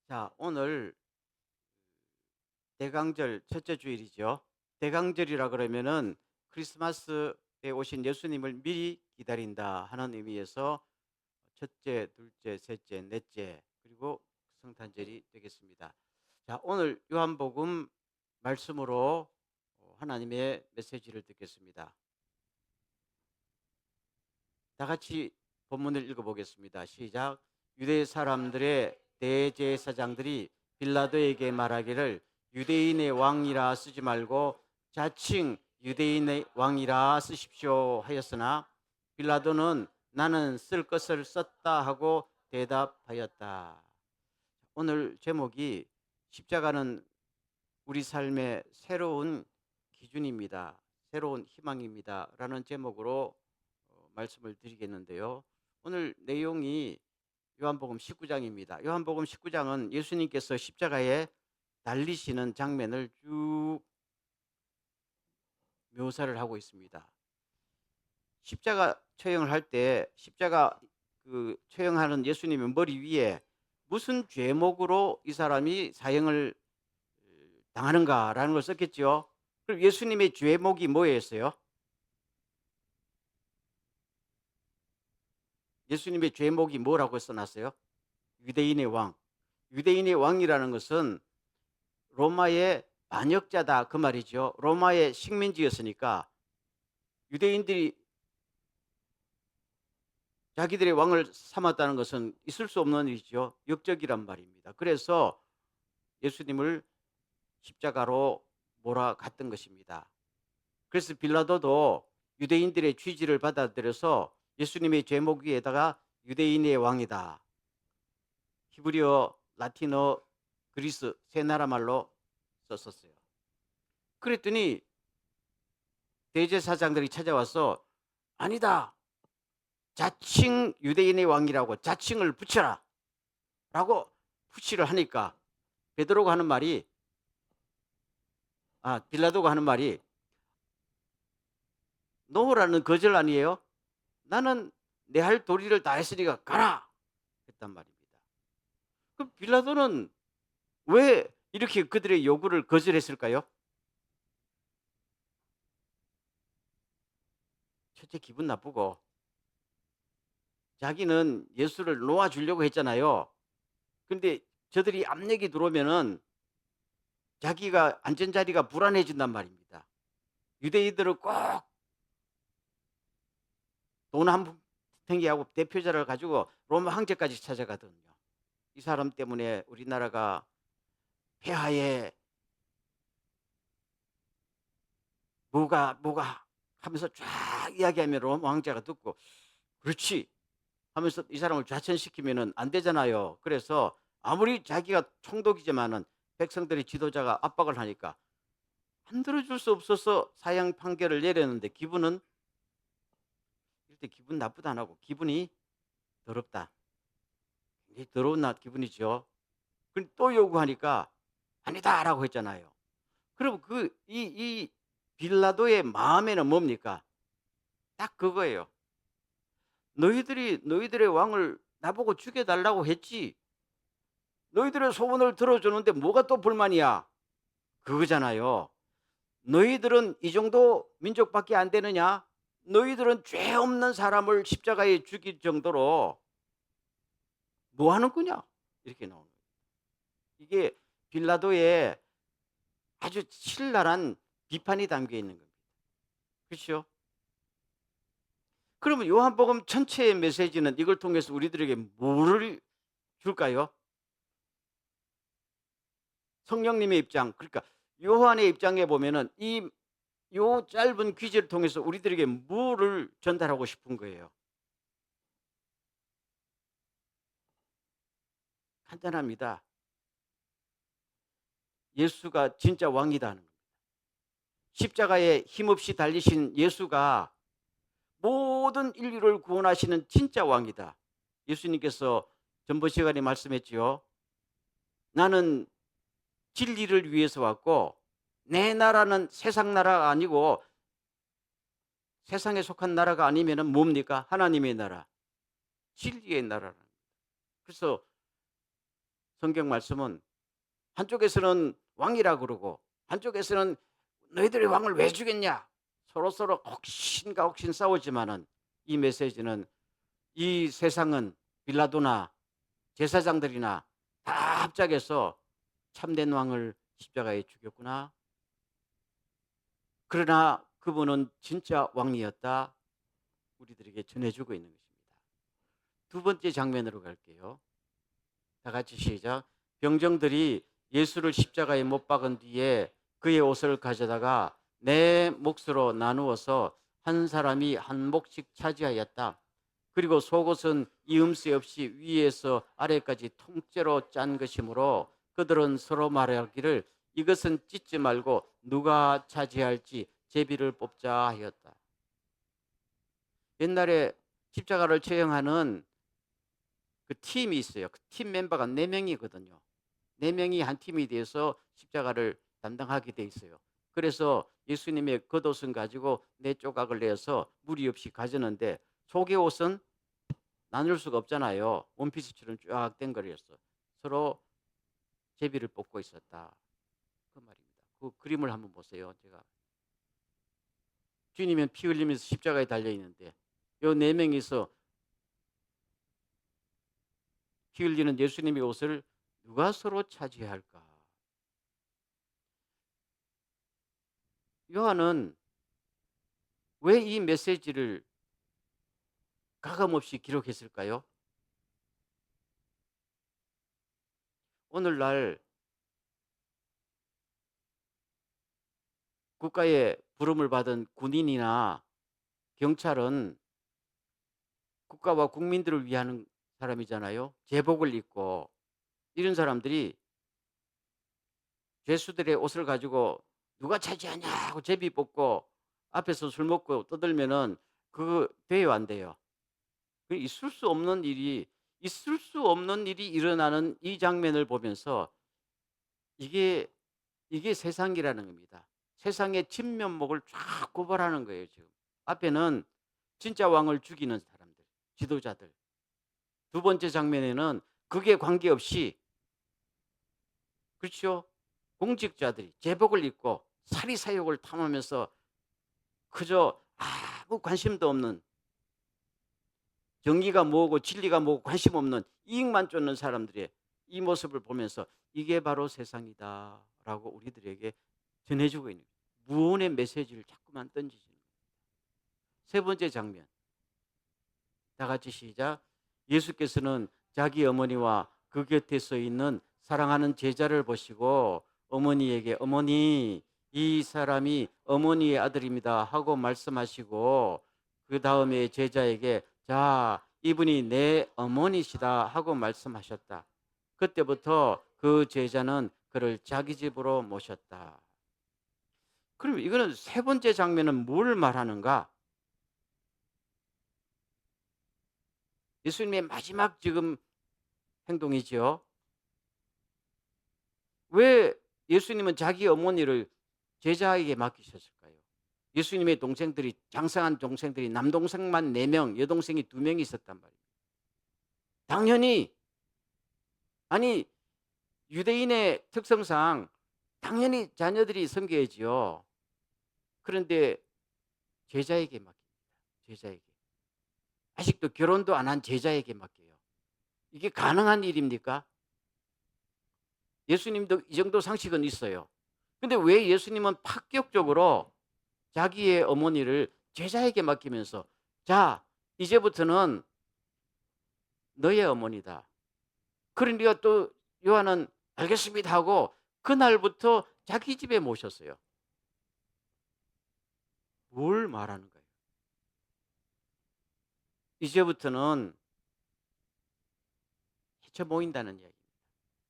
자, 오늘 대강절 첫째 주일이죠. 대강절이라 그러면은 크리스마스에 오신 예수님을 미리 기다린다 하는 의미에서 첫째, 둘째, 셋째, 넷째, 그리고 성탄절이 되겠습니다. 자, 오늘 요한복음 말씀으로 하나님의 메시지를 듣겠습니다. 다 같이 본문을 읽어보겠습니다. 시작. 유대 사람들의 대제사장들이 빌라도에게 말하기를 유대인의 왕이라 쓰지 말고 자칭 유대인의 왕이라 쓰십시오 하였으나 빌라도는 나는 쓸 것을 썼다 하고 대답하였다. 오늘 제목이 십자가는 우리 삶의 새로운 기준입니다. 새로운 희망입니다. 라는 제목으로 말씀을 드리겠는데요. 오늘 내용이 요한복음 19장입니다. 요한복음 19장은 예수님께서 십자가에 달리시는 장면을 쭉 묘사를 하고 있습니다. 십자가 처형을 할 때 십자가 처형하는 예수님의 머리 위에 무슨 죄목으로 이 사람이 사형을 당하는가라는 걸 썼겠죠. 그럼 예수님의 죄목이 뭐였어요? 예수님의 죄목이 뭐라고 써놨어요? 유대인의 왕. 유대인의 왕이라는 것은 로마의 반역자다 그 말이죠. 로마의 식민지였으니까 유대인들이 자기들의 왕을 삼았다는 것은 있을 수 없는 일이죠. 역적이란 말입니다. 그래서 예수님을 십자가로 몰아갔던 것입니다. 그래서 빌라도도 유대인들의 취지를 받아들여서 예수님의 제목 위에다가 유대인의 왕이다. 히브리어, 라틴어, 그리스 세 나라 말로 썼었어요. 그랬더니 대제사장들이 찾아와서 아니다. 자칭 유대인의 왕이라고 자칭을 붙여라. 라고 푸시를 하니까 베드로가 하는 말이 빌라도가 하는 말이 노라는 거절 아니에요? 나는 내 할 도리를 다 했으니까 가라. 했단 말입니다. 그럼 빌라도는 왜 이렇게 그들의 요구를 거절했을까요? 첫째 기분 나쁘고 자기는 예수를 놓아주려고 했잖아요. 근데 저들이 압력이 들어오면은 자기가 안전자리가 불안해진단 말입니다. 유대인들은 꼭 돈 한 팽이하고 대표자를 가지고 로마 황제까지 찾아가거든요. 이 사람 때문에 우리나라가 폐하에 뭐가 하면서 쫙 이야기하면 로마 황제가 듣고 그렇지 하면서 이 사람을 좌천시키면은 안 되잖아요. 그래서 아무리 자기가 총독이지만은 백성들의 지도자가 압박을 하니까 안 들어줄 수 없어서 사형 판결을 내렸는데 기분은 이럴 때 기분 나쁘다 안 하고 기분이 더럽다. 굉장히 더러운 기분이죠. 그럼 또 요구하니까 아니다라고 했잖아요. 그럼 이 빌라도의 마음에는 뭡니까? 딱 그거예요. 너희들이 너희들의 왕을 나보고 죽여달라고 했지. 너희들의 소원을 들어주는데 뭐가 또 불만이야? 그거잖아요. 너희들은 이 정도 민족밖에 안 되느냐? 너희들은 죄 없는 사람을 십자가에 죽일 정도로 뭐 하는 거냐? 이렇게 나오는 거예요. 이게 빌라도의 아주 신랄한 비판이 담겨 있는 겁니다. 그렇죠? 그러면 요한복음 전체의 메시지는 이걸 통해서 우리들에게 뭐를 줄까요? 성령님의 입장, 그러니까 요한의 입장에 보면은 요 짧은 퀴즈를 통해서 우리들에게 뭐를 전달하고 싶은 거예요? 간단합니다. 예수가 진짜 왕이다는 겁니다. 십자가에 힘없이 달리신 예수가 모든 인류를 구원하시는 진짜 왕이다. 예수님께서 전번 시간에 말씀했지요. 나는 진리를 위해서 왔고 내 나라는 세상 나라가 아니고 세상에 속한 나라가 아니면은 뭡니까? 하나님의 나라, 진리의 나라라는 거예요. 그래서 성경 말씀은 한쪽에서는 왕이라 그러고 한쪽에서는 너희들이 왕을 왜 주겠냐? 서로서로 혹신가 혹신 싸우지만은 이 메시지는 이 세상은 빌라도나 제사장들이나 다 합작해서 참된 왕을 십자가에 죽였구나. 그러나 그분은 진짜 왕이었다. 우리들에게 전해주고 있는 것입니다. 두 번째 장면으로 갈게요. 다 같이 시작. 병정들이 예수를 십자가에 못 박은 뒤에 그의 옷을 가져다가 네 몫으로 나누어서 한 사람이 한 몫씩 차지하였다. 그리고 속옷은 이음새 없이 위에서 아래까지 통째로 짠 것이므로 그들은 서로 말하기를 이것은 찢지 말고 누가 차지할지 제비를 뽑자 하였다. 옛날에 십자가를 처형하는 그 팀이 있어요. 그 팀 멤버가 4명이거든요. 4명이 한 팀이 돼서 십자가를 담당하게 돼 있어요. 그래서 예수님의 겉옷은 가지고 4조각을 내서 무리 없이 가졌는데 속의 옷은 나눌 수가 없잖아요. 원피스처럼 쫙 된 거였어. 서로 제비를 뽑고 있었다. 그 말입니다. 그 그림을 한번 보세요. 제가 주님은 피 흘리면서 십자가에 달려 있는데 요 4명이서 피 흘리는 예수님의 옷을 누가 서로 차지해야 할까? 요한은 왜 이 메시지를 가감없이 기록했을까요? 오늘날 국가의 부름을 받은 군인이나 경찰은 국가와 국민들을 위하는 사람이잖아요. 제복을 입고 이런 사람들이 죄수들의 옷을 가지고 누가 차지하냐고 제비 뽑고 앞에서 술 먹고 떠들면은 그 돼요, 안 돼요? 그 있을 수 없는 일이 일어나는 이 장면을 보면서 이게 세상이라는 겁니다. 세상의 진면목을 쫙 고발하는 거예요, 지금. 앞에는 진짜 왕을 죽이는 사람들, 지도자들. 두 번째 장면에는 그게 관계없이, 그렇죠? 공직자들이 제복을 입고 사리사욕을 탐하면서 그저 아무 관심도 없는, 정의가 뭐고 진리가 뭐고 관심 없는 이익만 쫓는 사람들의 이 모습을 보면서 이게 바로 세상이다라고 우리들에게 전해주고 있는 무언의 메시지를 자꾸만 던지시는 거예요. 세 번째 장면, 다 같이 시작. 예수께서는 자기 어머니와 그 곁에 서 있는 사랑하는 제자를 보시고 어머니에게 어머니 이 사람이 어머니의 아들입니다 하고 말씀하시고 그 다음에 제자에게 자 이분이 내 어머니시다 하고 말씀하셨다. 그때부터 그 제자는 그를 자기 집으로 모셨다. 그럼 이거는 세 번째 장면은 뭘 말하는가? 예수님의 마지막 지금 행동이지요. 왜 예수님은 자기 어머니를 제자에게 맡기셨을까요? 예수님의 동생들이 장성한 동생들이 남동생만 4명, 여동생이 2명이 있었단 말이에요. 당연히 아니 유대인의 특성상 당연히 자녀들이 섬겨야지요. 그런데 제자에게 맡깁니다. 제자에게. 아직도 결혼도 안 한 제자에게 맡겨요. 이게 가능한 일입니까? 예수님도 이 정도 상식은 있어요. 근데 왜 예수님은 파격적으로 자기의 어머니를 제자에게 맡기면서 자, 이제부터는 너의 어머니다. 그러니까 또 요한은 알겠습니다 하고 그날부터 자기 집에 모셨어요. 뭘 말하는 거예요? 이제부터는 해쳐 모인다는 이야기입니다.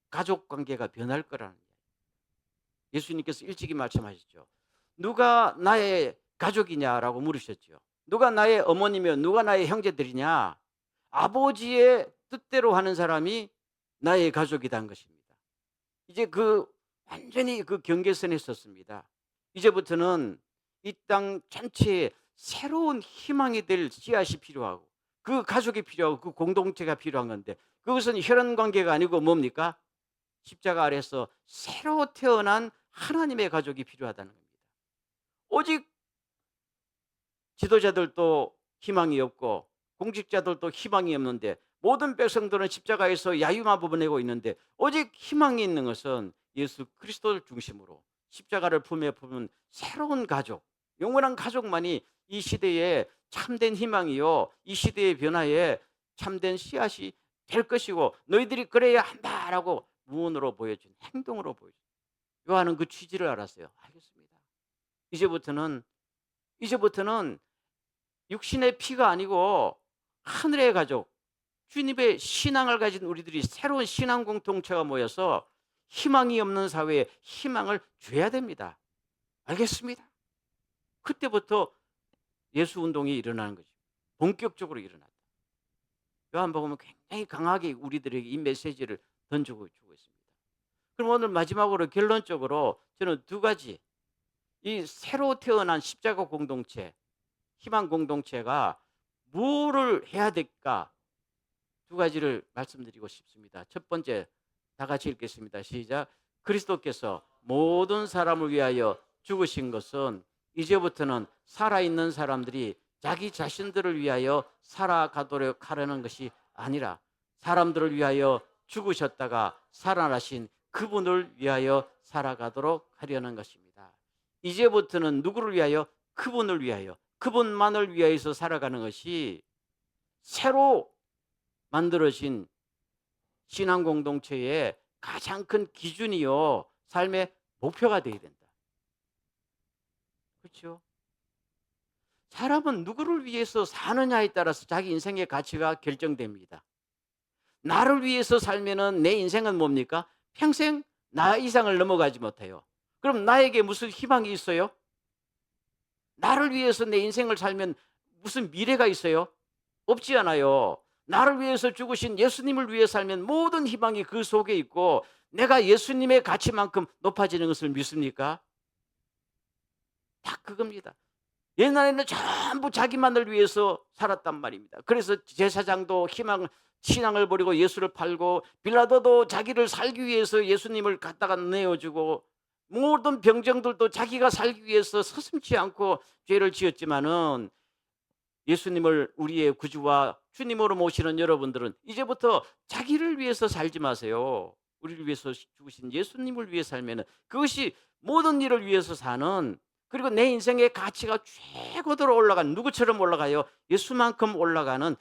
가족 관계가 변할 거라는 이야기. 예수님께서 일찍이 말씀하셨죠. 누가 나의 가족이냐라고 물으셨죠. 누가 나의 어머니며 누가 나의 형제들이냐? 아버지의 뜻대로 하는 사람이 나의 가족이란 것입니다. 이제 완전히 그 경계선에 섰습니다. 이제부터는 이 땅 전체에 새로운 희망이 될 씨앗이 필요하고 그 가족이 필요하고 그 공동체가 필요한 건데 그것은 혈연 관계가 아니고 뭡니까? 십자가 아래서 새로 태어난 하나님의 가족이 필요하다는 겁니다. 오직 지도자들도 희망이 없고 공직자들도 희망이 없는데 모든 백성들은 십자가에서 야유만 뽑아내고 있는데 오직 희망이 있는 것은 예수 그리스도를 중심으로 십자가를 품에 품은 새로운 가족, 영원한 가족만이 이 시대에 참된 희망이요, 이 시대의 변화에 참된 씨앗이 될 것이고 너희들이 그래야 한다라고 무언으로 보여준, 행동으로 보여준, 요한은 그 취지를 알았어요. 알겠습니다. 이제부터는 육신의 피가 아니고 하늘의 가족, 주님의 신앙을 가진 우리들이 새로운 신앙 공동체가 모여서 희망이 없는 사회에 희망을 줘야 됩니다. 알겠습니다. 그때부터 예수 운동이 일어나는 거죠. 본격적으로 일어났다. 요한복음은 굉장히 강하게 우리들에게 이 메시지를 던지고 주고 있습니다. 그럼 오늘 마지막으로 결론적으로 저는 두 가지, 이 새로 태어난 십자가 공동체, 희망 공동체가 뭐를 해야 될까, 두 가지를 말씀드리고 싶습니다. 첫 번째, 다 같이 읽겠습니다. 시작. 그리스도께서 모든 사람을 위하여 죽으신 것은 이제부터는 살아있는 사람들이 자기 자신들을 위하여 살아가도록 하려는 것이 아니라 사람들을 위하여 죽으셨다가 살아나신 그분을 위하여 살아가도록 하려는 것입니다. 이제부터는 누구를 위하여? 그분을 위하여, 그분만을 위하여서 살아가는 것이 새로 만들어진 신앙 공동체의 가장 큰 기준이요, 삶의 목표가 되어야 된다. 그렇죠? 사람은 누구를 위해서 사느냐에 따라서 자기 인생의 가치가 결정됩니다. 나를 위해서 살면은 내 인생은 뭡니까? 평생 나 이상을 넘어가지 못해요. 그럼 나에게 무슨 희망이 있어요? 나를 위해서 내 인생을 살면 무슨 미래가 있어요? 없지 않아요. 나를 위해서 죽으신 예수님을 위해 살면 모든 희망이 그 속에 있고 내가 예수님의 가치만큼 높아지는 것을 믿습니까? 다 그겁니다. 옛날에는 전부 자기만을 위해서 살았단 말입니다. 그래서 제사장도 신앙을 버리고 예수를 팔고 빌라도도 자기를 살기 위해서 예수님을 갖다가 내어주고 모든 병정들도 자기가 살기 위해서 서슴지 않고 죄를 지었지만은 예수님을 우리의 구주와 주님으로 모시는 여러분들은 이제부터 자기를 위해서 살지 마세요. 우리를 위해서 죽으신 예수님을 위해 살면 그것이 모든 일을 위해서 사는, 그리고 내 인생의 가치가 최고대로 올라가는, 누구처럼 올라가요? 예수만큼 올라가는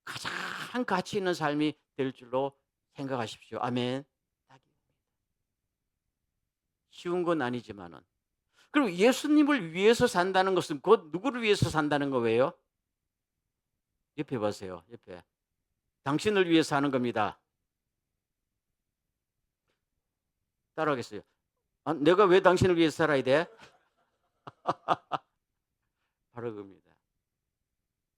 가장 가치 있는 삶이 될 줄로 생각하십시오. 아멘. 쉬운 건 아니지만은, 그리고 예수님을 위해서 산다는 것은 곧 누구를 위해서 산다는 거예요? 옆에 보세요. 옆에. 당신을 위해서 하는 겁니다. 따라하겠어요. 아, 내가 왜 당신을 위해서 살아야 돼? 바로 그겁니다.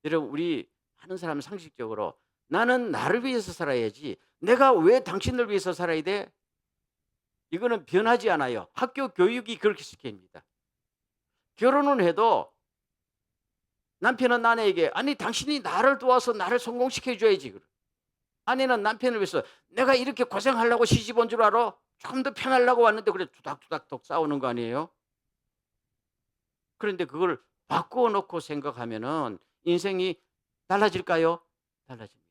여러분, 우리 하는 사람은 상식적으로 나는 나를 위해서 살아야지 내가 왜 당신을 위해서 살아야 돼? 이거는 변하지 않아요. 학교 교육이 그렇게 시킵니다. 결혼을 해도 남편은 아내에게 아니 당신이 나를 도와서 나를 성공시켜줘야지. 아내는 남편을 위해서 내가 이렇게 고생하려고 시집 온 줄 알아? 좀 더 편하려고 왔는데 그래 두닥두닥 싸우는 거 아니에요? 그런데 그걸 바꾸어 놓고 생각하면은 인생이 달라질까요? 달라집니다.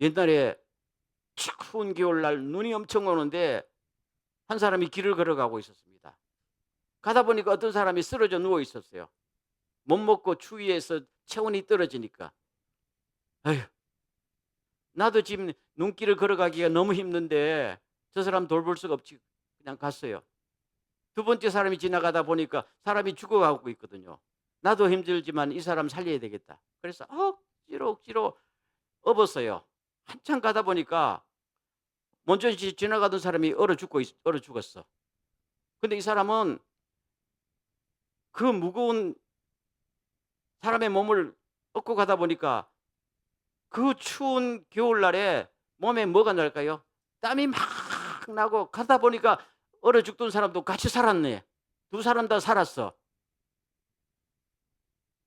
옛날에 추운 겨울날 눈이 엄청 오는데 한 사람이 길을 걸어가고 있었습니다. 가다 보니까 어떤 사람이 쓰러져 누워 있었어요. 못 먹고 추위에서 체온이 떨어지니까. 아휴, 나도 지금 눈길을 걸어가기가 너무 힘든데 저 사람 돌볼 수가 없지. 그냥 갔어요. 두 번째 사람이 지나가다 보니까 사람이 죽어가고 있거든요. 나도 힘들지만 이 사람 살려야 되겠다. 그래서 억지로 업었어요. 한참 가다 보니까 먼저 지나가던 사람이 얼어 죽었어. 근데 이 사람은 그 무거운 사람의 몸을 업고 가다 보니까 그 추운 겨울날에 몸에 뭐가 날까요? 땀이 막 나고 가다 보니까 얼어 죽던 사람도 같이 살았네. 두 사람 다 살았어.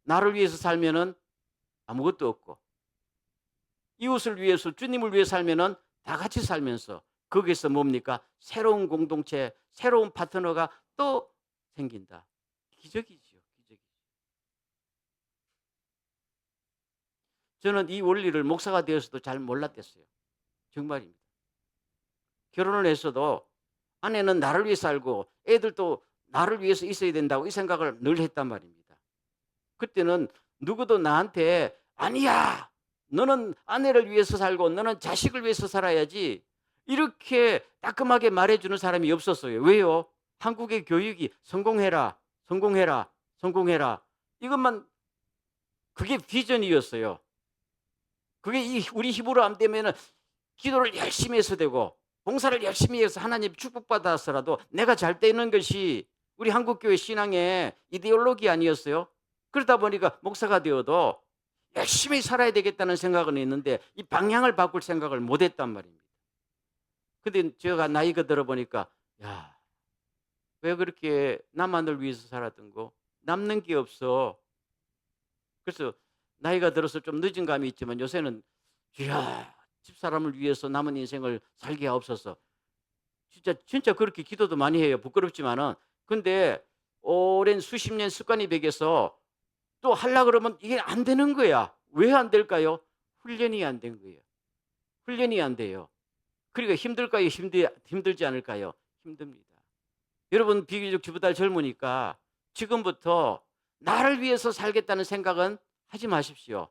나를 위해서 살면은 아무것도 없고 이웃을 위해서 주님을 위해 살면은 다 같이 살면서 거기서 뭡니까? 새로운 공동체, 새로운 파트너가 또 생긴다. 기적이죠. 기적이. 저는 이 원리를 목사가 되어서도 잘 몰랐댔어요. 정말입니다. 결혼을 했어도 아내는 나를 위해 살고 애들도 나를 위해서 있어야 된다고 이 생각을 늘 했단 말입니다. 그때는 누구도 나한테 아니야, 너는 아내를 위해서 살고 너는 자식을 위해서 살아야지, 이렇게 따끔하게 말해주는 사람이 없었어요. 왜요? 한국의 교육이 성공해라, 성공해라, 성공해라, 이것만, 그게 비전이었어요. 그게 우리 힘으로 안 되면은 기도를 열심히 해서 되고 봉사를 열심히 해서 하나님 축복받았어라도 내가 잘 되는 것이 우리 한국교회 신앙의 이데올로기 아니었어요? 그러다 보니까 목사가 되어도 열심히 살아야 되겠다는 생각은 있는데 이 방향을 바꿀 생각을 못 했단 말입니다. 근데 제가 나이가 들어보니까 야, 왜 그렇게 남만을 위해서 살았던 거? 남는 게 없어. 그래서 나이가 들어서 좀 늦은 감이 있지만 요새는 주야, 집사람을 위해서 남은 인생을 살게 하옵소서. 진짜 그렇게 기도도 많이 해요. 부끄럽지만은. 근데 오랜 수십 년 습관이 배겨서 또 하려 그러면 이게 안 되는 거야. 왜 안 될까요? 훈련이 안 된 거예요. 훈련이 안 돼요. 그러니까 힘들까요? 힘들지 않을까요? 힘듭니다. 여러분 비교적 저보다 젊으니까 지금부터 나를 위해서 살겠다는 생각은 하지 마십시오.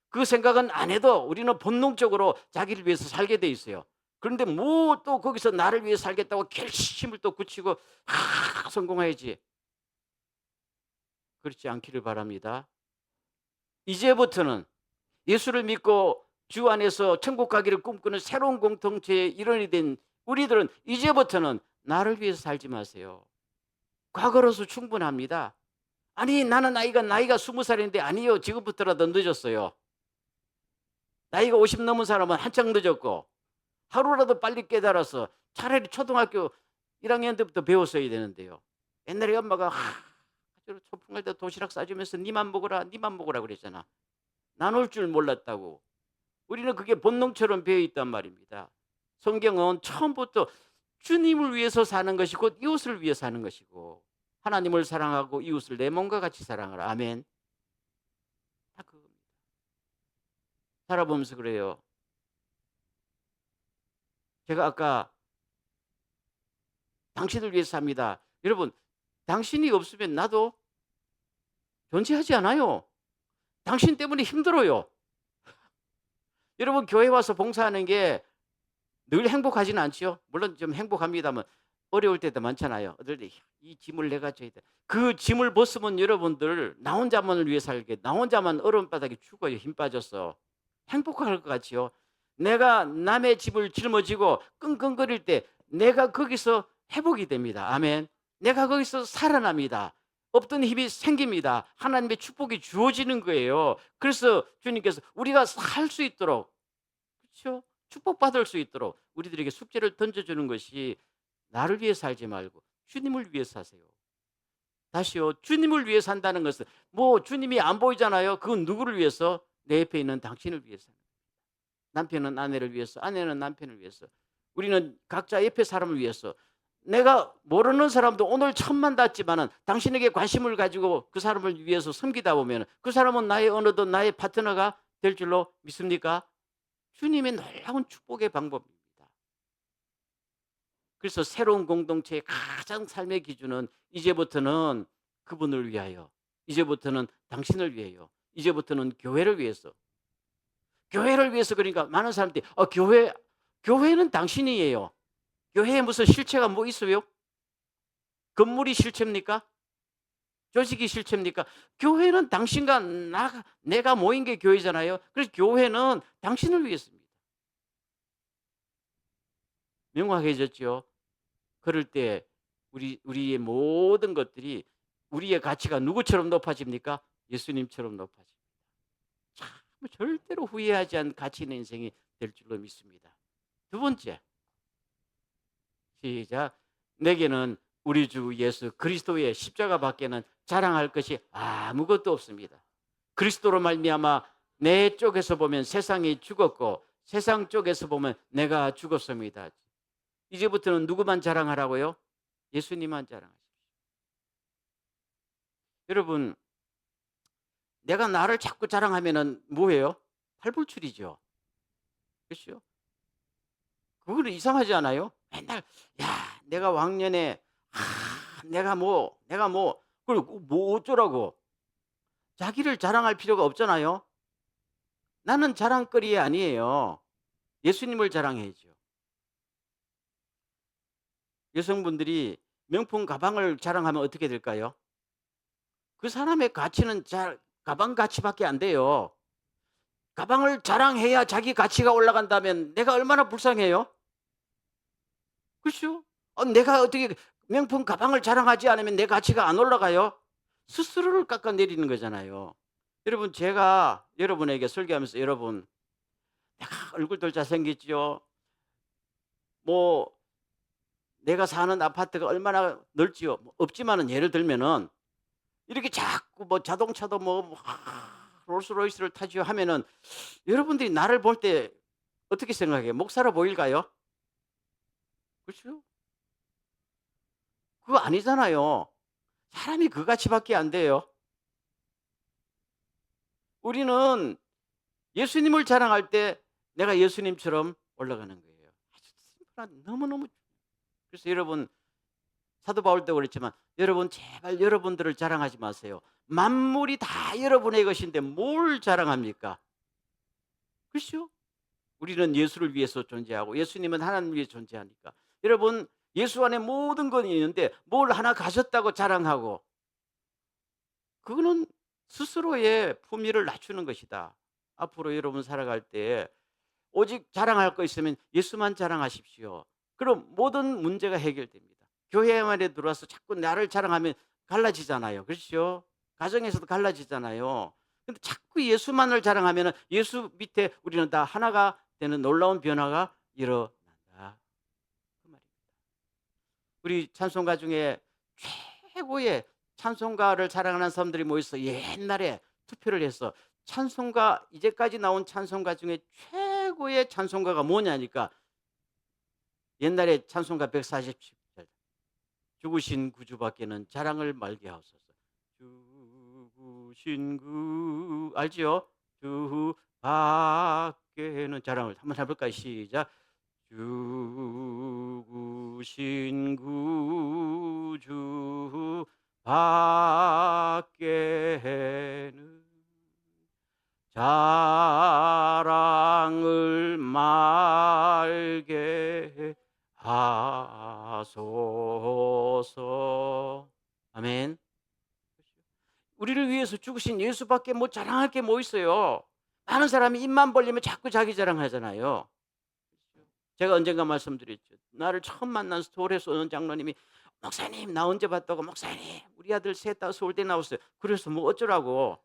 그 생각은 안 해도 우리는 본능적으로 자기를 위해서 살게 돼 있어요. 그런데 뭐 또 거기서 나를 위해 살겠다고 결심을 또 굳히고 성공해야지. 그렇지 않기를 바랍니다. 이제부터는 예수를 믿고 주 안에서 천국 가기를 꿈꾸는 새로운 공동체의 일원이 된 우리들은 이제부터는 나를 위해서 살지 마세요. 과거로서 충분합니다. 아니 나는 나이가 20살인데 아니요, 지금부터라도 늦었어요. 나이가 50 넘은 사람은 한창 늦었고 하루라도 빨리 깨달아서 차라리 초등학교 1학년 때부터 배웠어야 되는데요. 옛날에 엄마가 초풍할 때 도시락 싸주면서 니만 먹어라 니만 먹으라 그랬잖아. 나눌 줄 몰랐다고. 우리는 그게 본능처럼 배어 있단 말입니다. 성경은 처음부터 주님을 위해서 사는 것이 곧 이웃을 위해 사는 것이고 하나님을 사랑하고 이웃을 내 몸과 같이 사랑하라. 아멘. 다 그겁니다. 살아보면서 그래요. 제가 아까 당신을 위해서 삽니다. 여러분, 당신이 없으면 나도 존재하지 않아요. 당신 때문에 힘들어요. 여러분, 교회 와서 봉사하는 게 늘 행복하지는 않지요. 물론 좀 행복합니다만 어려울 때도 많잖아요. 어떨 때 이 짐을 내가 져야 돼. 그 짐을 벗으면 여러분들 나 혼자만을 위해 살게, 나 혼자만 어려운 바닥에 죽어요. 힘 빠져서. 행복할 것 같지요. 내가 남의 짐을 짊어지고 끙끙거릴 때 내가 거기서 회복이 됩니다. 아멘. 내가 거기서 살아납니다. 없던 힘이 생깁니다. 하나님의 축복이 주어지는 거예요. 그래서 주님께서 우리가 살 수 있도록, 그렇죠? 축복받을 수 있도록 우리들에게 숙제를 던져주는 것이 나를 위해 살지 말고 주님을 위해 사세요. 다시요. 주님을 위해 산다는 것은 뭐 주님이 안 보이잖아요. 그건 누구를 위해서? 내 옆에 있는 당신을 위해서. 남편은 아내를 위해서, 아내는 남편을 위해서, 우리는 각자 옆에 사람을 위해서. 내가 모르는 사람도 오늘 처음 만났지만은 당신에게 관심을 가지고 그 사람을 위해서 섬기다 보면 그 사람은 나의 어느덧 나의 파트너가 될 줄로 믿습니까? 주님의 놀라운 축복의 방법입니다. 그래서 새로운 공동체의 가장 삶의 기준은 이제부터는 그분을 위하여, 이제부터는 당신을 위하여, 이제부터는 교회를 위해서. 교회를 위해서. 그러니까 많은 사람들이 교회는 당신이에요. 교회에 무슨 실체가 뭐 있어요? 건물이 실체입니까? 조직이 실체입니까? 교회는 당신과 내가 모인 게 교회잖아요. 그래서 교회는 당신을 위해서입니다. 명확해졌죠. 그럴 때 우리의 모든 것들이, 우리의 가치가 누구처럼 높아집니까? 예수님처럼 높아집니다. 참 절대로 후회하지 않은 가치 있는 인생이 될 줄로 믿습니다. 두 번째, 시작. 내게는 우리 주 예수 그리스도의 십자가 밖에는 자랑할 것이 아무것도 없습니다. 그리스도로 말미암아 내 쪽에서 보면 세상이 죽었고 세상 쪽에서 보면 내가 죽었습니다. 이제부터는 누구만 자랑하라고요? 예수님만 자랑하십시오. 여러분, 내가 나를 자꾸 자랑하면은 뭐예요? 팔불출이죠. 그렇죠? 그거는 이상하지 않아요? 맨날 야, 내가 왕년에 내가 뭐 그리고 뭐 어쩌라고 자기를 자랑할 필요가 없잖아요. 나는 자랑거리 아니에요. 예수님을 자랑해야죠. 여성분들이 명품 가방을 자랑하면 어떻게 될까요? 그 사람의 가치는 가방 가치밖에 안 돼요. 가방을 자랑해야 자기 가치가 올라간다면 내가 얼마나 불쌍해요? 그렇죠? 내가 어떻게 명품 가방을 자랑하지 않으면 내 가치가 안 올라가요? 스스로를 깎아내리는 거잖아요. 여러분, 제가 여러분에게 설교하면서 여러분, 내가 얼굴도 잘생겼죠. 뭐 내가 사는 아파트가 얼마나 넓지요. 뭐 없지만은 예를 들면은 이렇게 자꾸 뭐 자동차도 뭐 롤스로이스를 타지요 하면은 여러분들이 나를 볼 때 어떻게 생각해요? 목사로 보일까요? 그렇죠? 그거 아니잖아요. 사람이 그 가치밖에 안 돼요. 우리는 예수님을 자랑할 때 내가 예수님처럼 올라가는 거예요. 아주 심플한 너무너무. 그래서 여러분, 사도 바울도 그랬지만 여러분 제발 여러분들을 자랑하지 마세요. 만물이 다 여러분의 것인데 뭘 자랑합니까? 그렇죠? 우리는 예수를 위해서 존재하고 예수님은 하나님을 위해 존재하니까. 여러분, 예수 안에 모든 건 있는데 뭘 하나 가졌다고 자랑하고 그거는 스스로의 품위를 낮추는 것이다. 앞으로 여러분 살아갈 때 오직 자랑할 거 있으면 예수만 자랑하십시오. 그럼 모든 문제가 해결됩니다. 교회 안에 들어와서 자꾸 나를 자랑하면 갈라지잖아요. 그렇죠? 가정에서도 갈라지잖아요. 근데 자꾸 예수만을 자랑하면 예수 밑에 우리는 다 하나가 되는 놀라운 변화가 일어난다. 그 말입니다. 우리 찬송가 중에 최고의 찬송가를 자랑하는 사람들이 모여서 옛날에 투표를 해서 찬송가, 이제까지 나온 찬송가 중에 최고의 찬송가가 뭐냐니까 옛날에 찬송가 147절 죽으신 구주밖에는 자랑을 말게 하옵소서. 죽으신 구 알지요? 주밖에는 자랑을 한번 해볼까요? 시작. 죽으신 구주 밖에는 자랑을 말게 하소서. 아멘. 우리를 위해서 죽으신 예수밖에 뭐 자랑할 게 뭐 있어요. 많은 사람이 입만 벌리면 자꾸 자기 자랑하잖아요. 제가 언젠가 말씀드렸죠. 나를 처음 만난 서울에서 오는 장로님이 목사님 나 언제 봤다고. 목사님 우리 아들 셋 다 서울대 나왔어요. 그래서 뭐 어쩌라고.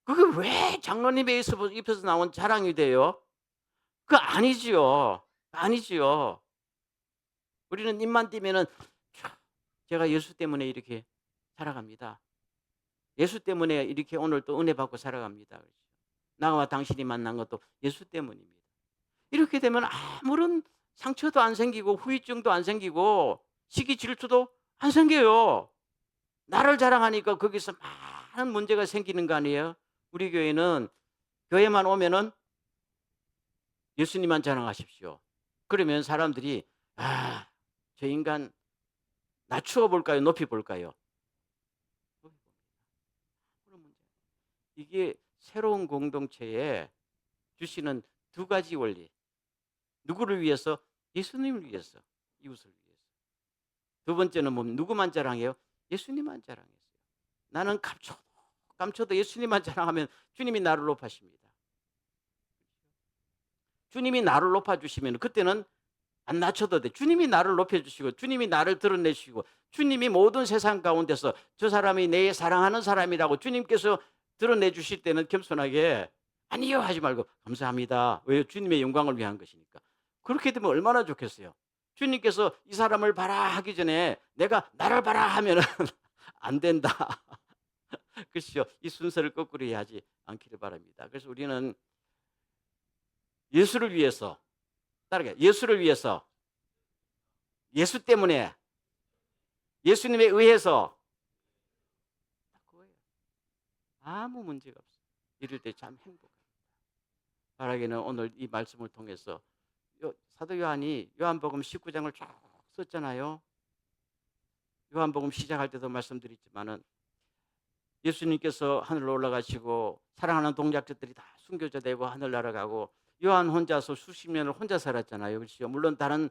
그게 왜 장로님의 입에서 나온 자랑이 돼요? 그거 아니지요. 아니지요. 우리는 입만 띄면은 제가 예수 때문에 이렇게 살아갑니다. 예수 때문에 이렇게 오늘 또 은혜 받고 살아갑니다. 나와 당신이 만난 것도 예수 때문입니다. 이렇게 되면 아무런 상처도 안 생기고 후유증도 안 생기고 시기 질투도 안 생겨요. 나를 자랑하니까 거기서 많은 문제가 생기는 거 아니에요? 우리 교회는 교회만 오면은 예수님만 자랑하십시오. 그러면 사람들이 저 인간 낮추어 볼까요? 높이 볼까요? 이게 새로운 공동체에 주시는 두 가지 원리. 누구를 위해서? 예수님을 위해서, 이웃을 위해서. 두 번째는 누구만 자랑해요? 예수님만 자랑했어요. 나는 감춰도 예수님만 자랑하면 주님이 나를 높아십니다. 주님이 나를 높아주시면 그때는 안 낮춰도 돼. 주님이 나를 높여주시고 주님이 나를 드러내시고 주님이 모든 세상 가운데서 저 사람이 내 사랑하는 사람이라고 주님께서 드러내 주실 때는 겸손하게 아니요 하지 말고 감사합니다. 왜? 주님의 영광을 위한 것이니까. 그렇게 되면 얼마나 좋겠어요. 주님께서 이 사람을 봐라 하기 전에 내가 나를 봐라 하면 안 된다. 그렇죠. 이 순서를 거꾸로 하지 않기를 바랍니다. 그래서 우리는 예수를 위해서 따르게 예수를 위해서 예수 때문에 예수님에 의해서 딱 그거예요. 아무 문제가 없어요. 이럴 때 참 행복합니다. 바라기는 오늘 이 말씀을 통해서 사도 요한이 요한복음 19장을 쭉 썼잖아요. 요한복음 시작할 때도 말씀드렸지만은 예수님께서 하늘로 올라가시고 사랑하는 동작자들이 다 순교자 되고 하늘 날아가고 요한 혼자서 수십 년을 혼자 살았잖아요. 그렇죠? 물론 다른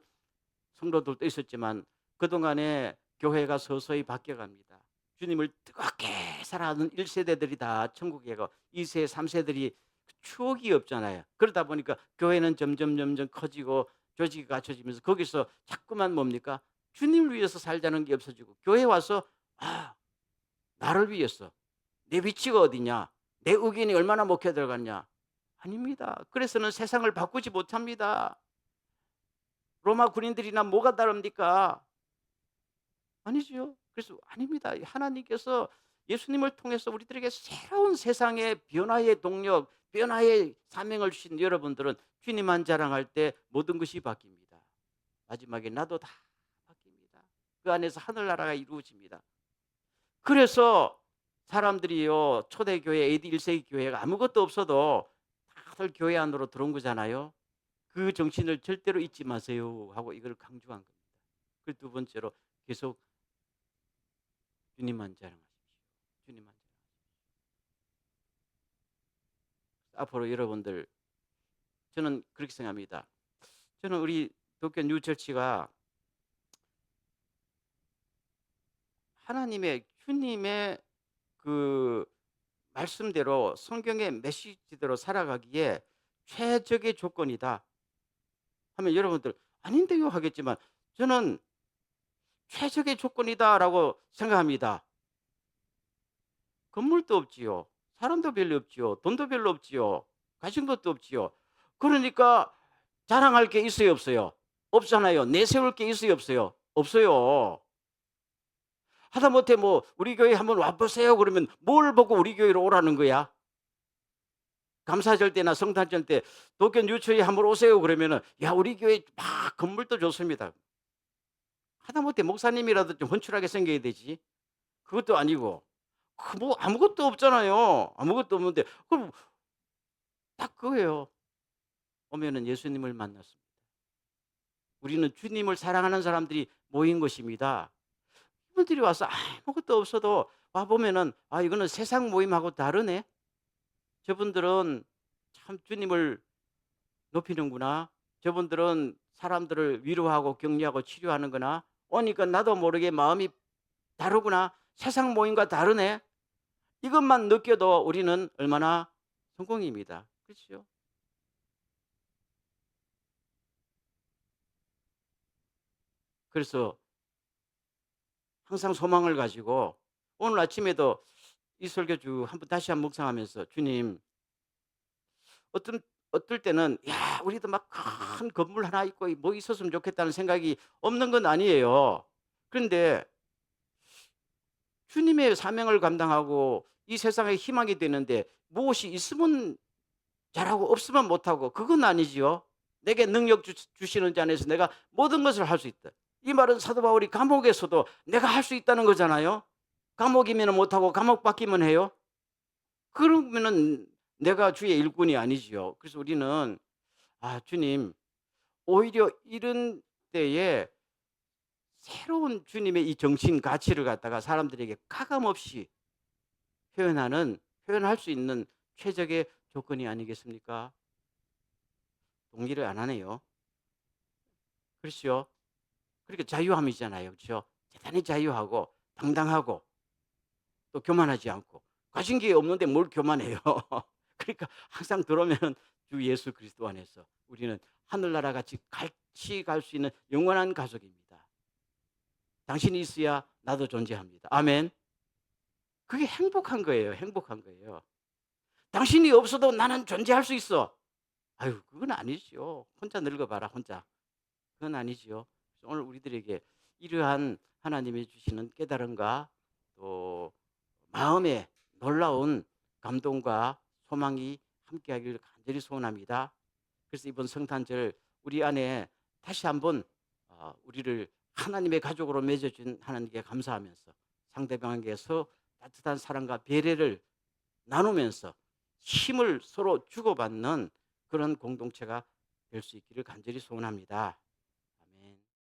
성도들도 있었지만 그동안에 교회가 서서히 바뀌어갑니다. 주님을 뜨겁게 사랑하는 1세대들이 다 천국에 가고 2세, 3세들이 추억이 없잖아요. 그러다 보니까 교회는 점점 커지고 조직이 갖춰지면서 거기서 자꾸만 뭡니까? 주님을 위해서 살자는 게 없어지고 교회 와서 나를 위해서 내 위치가 어디냐? 내 의견이 얼마나 먹혀 들어갔냐? 아닙니다. 그래서는 세상을 바꾸지 못합니다. 로마 군인들이나 뭐가 다릅니까? 아니지요. 그래서 아닙니다. 하나님께서 예수님을 통해서 우리들에게 새로운 세상의 변화의 동력, 변화의 사명을 주신 여러분들은 주님만 자랑할 때 모든 것이 바뀝니다. 마지막에 나도 다 바뀝니다. 그 안에서 하늘나라가 이루어집니다. 그래서 사람들이요, 초대교회, AD 1세기 교회가 아무것도 없어도 다들 교회 안으로 들어온 거잖아요. 그 정신을 절대로 잊지 마세요 하고 이걸 강조한 겁니다. 그 두 번째로 계속 주님만 자랑하십시오. 주님만 자랑하십시오. 앞으로 여러분들, 저는 그렇게 생각합니다. 저는 우리 도쿄 뉴처치가 하나님의 주님의 그 말씀대로 성경의 메시지대로 살아가기에 최적의 조건이다 하면 여러분들 아닌데요 하겠지만 저는 최적의 조건이다라고 생각합니다. 건물도 없지요. 사람도 별로 없지요. 돈도 별로 없지요. 가진 것도 없지요. 그러니까 자랑할 게 있어요, 없어요? 없잖아요. 내세울 게 있어요, 없어요? 없어요. 하다못해 뭐 우리 교회 한번 와보세요 그러면 뭘 보고 우리 교회로 오라는 거야? 감사절 때나 성탄절 때 도쿄 뉴처에 한번 오세요 그러면은 야 우리 교회 막 건물도 좋습니다. 하다못해 목사님이라도 좀 훤칠하게 생겨야 되지. 그것도 아니고 뭐 아무것도 없잖아요. 아무것도 없는데 그럼 딱 그거예요. 오면은 예수님을 만났습니다. 우리는 주님을 사랑하는 사람들이 모인 것입니다. 이분들이 와서 아무것도 없어도 와 보면은 이거는 세상 모임하고 다르네. 저분들은 참 주님을 높이는구나. 저분들은 사람들을 위로하고 격려하고 치료하는구나. 오니까 나도 모르게 마음이 다르구나. 세상 모임과 다르네. 이것만 느껴도 우리는 얼마나 성공입니다. 그렇죠? 그래서 항상 소망을 가지고 오늘 아침에도 이 설교 한번 다시 한번 묵상하면서 주님 어떨 때는 야 우리도 막 큰 건물 하나 있고 뭐 있었으면 좋겠다는 생각이 없는 건 아니에요. 그런데 주님의 사명을 감당하고 이 세상에 희망이 되는데 무엇이 있으면 잘하고 없으면 못하고 그건 아니지요. 내게 능력 주시는 자 안에서 내가 모든 것을 할 수 있다. 이 말은 사도 바울이 감옥에서도 내가 할 수 있다는 거잖아요. 감옥이면 못하고 감옥 밖이면 해요. 그러면은 내가 주의 일꾼이 아니지요. 그래서 우리는 주님 오히려 이런 때에 새로운 주님의 이 정신 가치를 갖다가 사람들에게 가감없이 표현할 수 있는 최적의 조건이 아니겠습니까? 동의를 안 하네요. 그렇죠? 그러니까 자유함이잖아요. 그렇죠? 대단히 자유하고 당당하고 또 교만하지 않고 가진 게 없는데 뭘 교만해요. 그러니까 항상 들어오면 주 예수 그리스도 안에서 우리는 하늘나라 같이 갈 수 있는 영원한 가족입니다. 당신이 있어야 나도 존재합니다. 아멘. 그게 행복한 거예요. 행복한 거예요. 당신이 없어도 나는 존재할 수 있어. 아유, 그건 아니죠. 혼자 늙어봐라, 혼자. 그건 아니지요. 오늘 우리들에게 이러한 하나님이 주시는 깨달음과 또 마음의 놀라운 감동과 소망이 함께하기를 간절히 소원합니다. 그래서 이번 성탄절 우리 안에 다시 한번 우리를 하나님의 가족으로 맺어준 하나님께 감사하면서 상대방에게서 따뜻한 사랑과 배려를 나누면서 힘을 서로 주고받는 그런 공동체가 될 수 있기를 간절히 소원합니다.